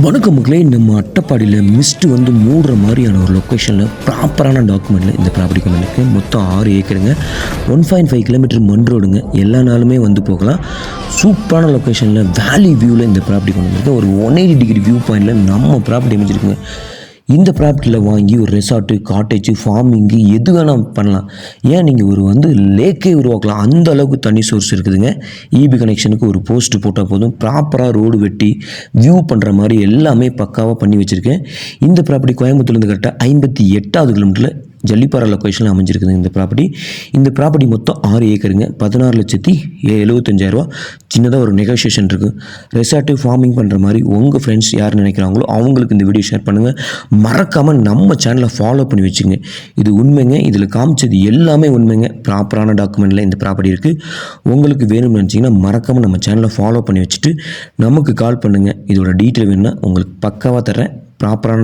வணக்கம் மக்களே, நம்ம அட்டப்பாடியில் மிஸ்ட்டு வந்து மூடுற மாதிரியான ஒரு லொக்கேஷனில் ப்ராப்பரான டாக்குமெண்ட்டில் இந்த ப்ராப்பர்ட்டி கொண்டு வந்திருக்கு. மொத்தம் 6 ஏக்கருங்க, 1.5 கிலோமீட்டர் மண் ரோடுங்க. எல்லா நாளுமே வந்து போகலாம். சூப்பரான லொக்கேஷனில் வேலி வியூவில் இந்த ப்ராப்பர்ட்டி கொண்டு வந்திருக்கு. ஒரு 180 டிகிரி வியூ பாயிண்டில் நம்ம ப்ராப்பர்ட்டி அமைஞ்சிருக்குங்க. இந்த ப்ராப்பர்ட்டியில் வாங்கி ஒரு ரெசார்ட்டு, காட்டேஜ், ஃபார்மிங்கு எது வேணால் பண்ணலாம். ஏன் நீங்கள் ஒரு லேக்கே உருவாக்கலாம். அந்த அளவுக்கு தண்ணி சோர்ஸ் இருக்குதுங்க. இபி கனெக்ஷனுக்கு ஒரு போஸ்ட்டு போட்டால் போதும். ப்ராப்பராக ரோடு வெட்டி வியூ பண்ணுற மாதிரி எல்லாமே பக்காவாக பண்ணி வச்சுருக்கேன். இந்த ப்ராப்பர்ட்டி கோயம்புத்தூர்லேருந்து கரெக்டாக 58வது கிலோமீட்டரில் ஜல்லிப்பாறை லொக்கேஷனில் அமைஞ்சிருக்குது இந்த ப்ராப்பர்ட்டி. இந்த ப்ராப்பர்ட்டி மொத்தம் 6 ஏக்கருங்க, 16,75,000. சின்னதாக ஒரு நெகோஷியேஷன் இருக்குது. ரெசார்ட்டு, ஃபார்மிங் பண்ணுற மாதிரி உங்கள் ஃப்ரெண்ட்ஸ் யார் நினைக்கிறாங்களோ அவங்களுக்கு இந்த வீடியோ ஷேர் பண்ணுங்கள். மறக்காமல் நம்ம சேனலை ஃபாலோ பண்ணி வச்சுங்க. இது உண்மைங்க. இதில் காமிச்சது எல்லாமே உண்மைங்க. ப்ராப்பரான டாக்குமெண்ட்டில் இந்த ப்ராப்பர்ட்டி இருக்குது. உங்களுக்கு வேணும்னு நினச்சிங்கன்னா மறக்காமல் நம்ம சேனலை ஃபாலோ பண்ணி வச்சுட்டு நமக்கு கால் பண்ணுங்கள். இதோட டீட்டெயில் வேணும்னா உங்களுக்கு பக்காவாக தரேன். ப்ராப்பரான